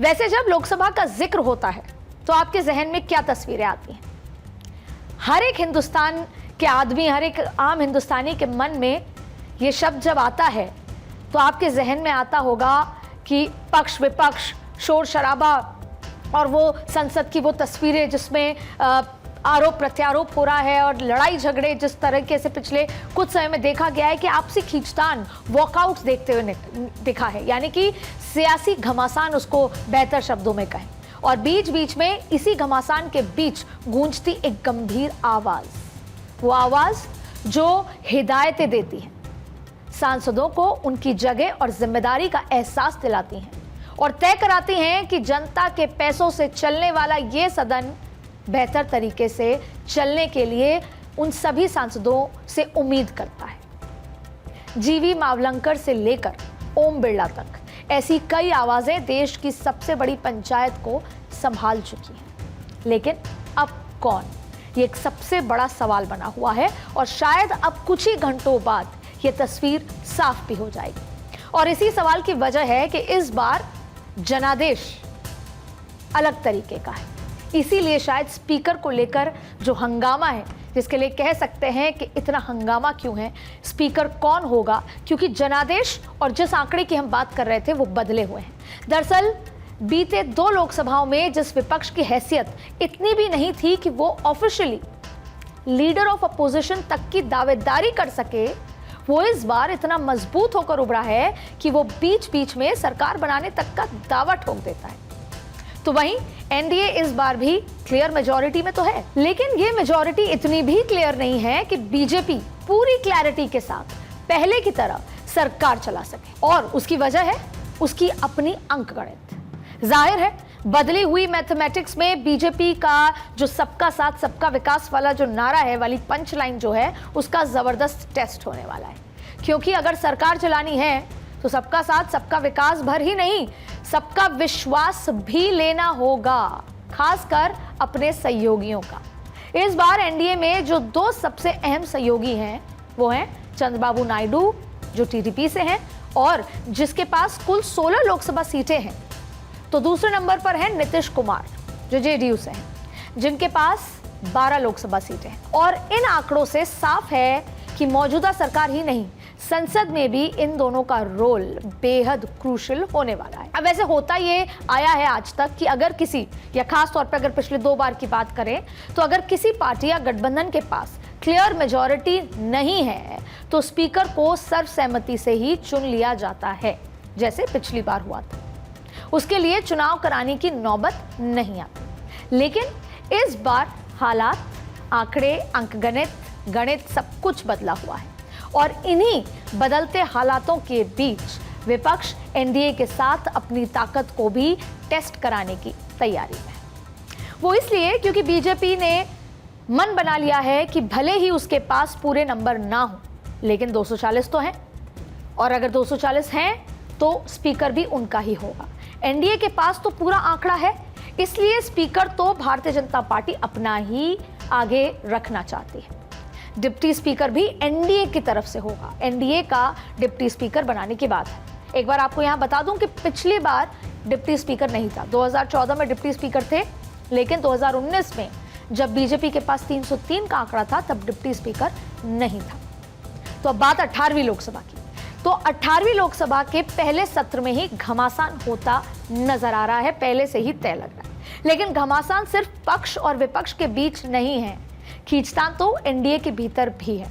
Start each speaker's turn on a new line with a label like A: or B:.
A: वैसे जब लोकसभा का जिक्र होता है तो आपके जहन में क्या तस्वीरें आती हैं? हर एक हिंदुस्तान के आदमी, हर एक आम हिंदुस्तानी के मन में ये शब्द जब आता है तो आपके जहन में आता होगा कि पक्ष विपक्ष, शोर शराबा और वो संसद की वो तस्वीरें जिसमें आरोप प्रत्यारोप हो रहा है और लड़ाई झगड़े जिस तरीके से पिछले कुछ समय में देखा गया है कि आपसी खींचतान, वॉकआउट देखते हुए दिखा है, यानी कि सियासी घमासान उसको बेहतर शब्दों में कहें। और बीच बीच में इसी घमासान के बीच गूंजती एक गंभीर आवाज, वो आवाज जो हिदायतें देती है, सांसदों को उनकी जगह और जिम्मेदारी का एहसास दिलाती हैं और तय कराती हैं कि जनता के पैसों से चलने वाला ये सदन बेहतर तरीके से चलने के लिए उन सभी सांसदों से उम्मीद करता है। जीवी मावलंकर से लेकर ओम बिरला तक ऐसी कई आवाजें देश की सबसे बड़ी पंचायत को संभाल चुकी हैं। लेकिन अब कौन? ये एक सबसे बड़ा सवाल बना हुआ है और शायद अब कुछ ही घंटों बाद ये तस्वीर साफ भी हो जाएगी। और इसी सवाल की वजह है कि इस बार जनादेश अलग तरीके का है। इसीलिए शायद स्पीकर को लेकर जो हंगामा है, जिसके लिए कह सकते हैं कि इतना हंगामा क्यों है, स्पीकर कौन होगा, क्योंकि जनादेश और जिस आंकड़े की हम बात कर रहे थे वो बदले हुए हैं। दरअसल बीते 2 लोकसभाओं में जिस विपक्ष की हैसियत इतनी भी नहीं थी कि वो ऑफिशियली लीडर ऑफ अपोजिशन तक की दावेदारी कर सके, वो इस बार इतना मजबूत होकर उभरा है कि वो बीच बीच में सरकार बनाने तक का दावा ठोक देता है। तो वहीं एनडीए इस बार भी क्लियर मेजॉरिटी में तो है, लेकिन ये मेजॉरिटी इतनी भी क्लियर नहीं है कि बीजेपी पूरी क्लैरिटी के साथ पहले की तरह सरकार चला सके। और उसकी वजह है उसकी अपनी अंकगणित। जाहिर है बदली हुई मैथमेटिक्स में बीजेपी का जो सबका साथ सबका विकास वाला जो नारा है, वाली पंच लाइन जो है, उसका जबरदस्त टेस्ट होने वाला है। क्योंकि अगर सरकार चलानी है तो सबका साथ सबका विकास भर ही नहीं, सबका विश्वास भी लेना होगा, खासकर अपने सहयोगियों का। इस बार एनडीए में जो 2 सबसे अहम सहयोगी हैं वो हैं चंद्रबाबू नायडू जो टीडीपी से हैं और जिसके पास कुल 16 लोकसभा सीटें हैं, तो दूसरे नंबर पर है नीतीश कुमार जो जेडीयू से हैं, जिनके पास 12 लोकसभा सीटें हैं। और इन आंकड़ों से साफ है कि मौजूदा सरकार ही नहीं, संसद में भी इन दोनों का रोल बेहद क्रूशियल होने वाला है। अब वैसे होता ये आया है आज तक कि अगर किसी, या खास तौर पर अगर पिछले 2 बार की बात करें तो अगर किसी पार्टी या गठबंधन के पास क्लियर मेजॉरिटी नहीं है तो स्पीकर को सर्वसहमति से ही चुन लिया जाता है, जैसे पिछली बार हुआ था। उसके लिए चुनाव कराने की नौबत नहीं आती। लेकिन इस बार हालात, आंकड़े, अंकगणित, गणित सब कुछ बदला हुआ है और इन्हीं बदलते हालातों के बीच विपक्ष एनडीए के साथ अपनी ताकत को भी टेस्ट कराने की तैयारी में है। वो इसलिए क्योंकि बीजेपी ने मन बना लिया है कि भले ही उसके पास पूरे नंबर ना हो, लेकिन 240 तो हैं और अगर 240 हैं तो स्पीकर भी उनका ही होगा। एनडीए के पास तो पूरा आंकड़ा है, इसलिए स्पीकर तो भारतीय जनता पार्टी अपना ही आगे रखना चाहती है। डिप्टी स्पीकर भी एनडीए की तरफ से होगा। एनडीए का डिप्टी स्पीकर बनाने की बात है। एक बार आपको यहां बता दूं कि पिछली बार डिप्टी स्पीकर नहीं था। 2014 में डिप्टी स्पीकर थे, लेकिन 2019 में जब बीजेपी के पास 303 का आंकड़ा था तब डिप्टी स्पीकर नहीं था। तो अब बात 18वीं लोकसभा की। तो 18वीं लोकसभा के पहले सत्र में ही घमासान होता नजर आ रहा है, पहले से ही तय लग रहा है। लेकिन घमासान सिर्फ पक्ष और विपक्ष के बीच नहीं है, खींचतान तो एनडीए के भीतर भी है।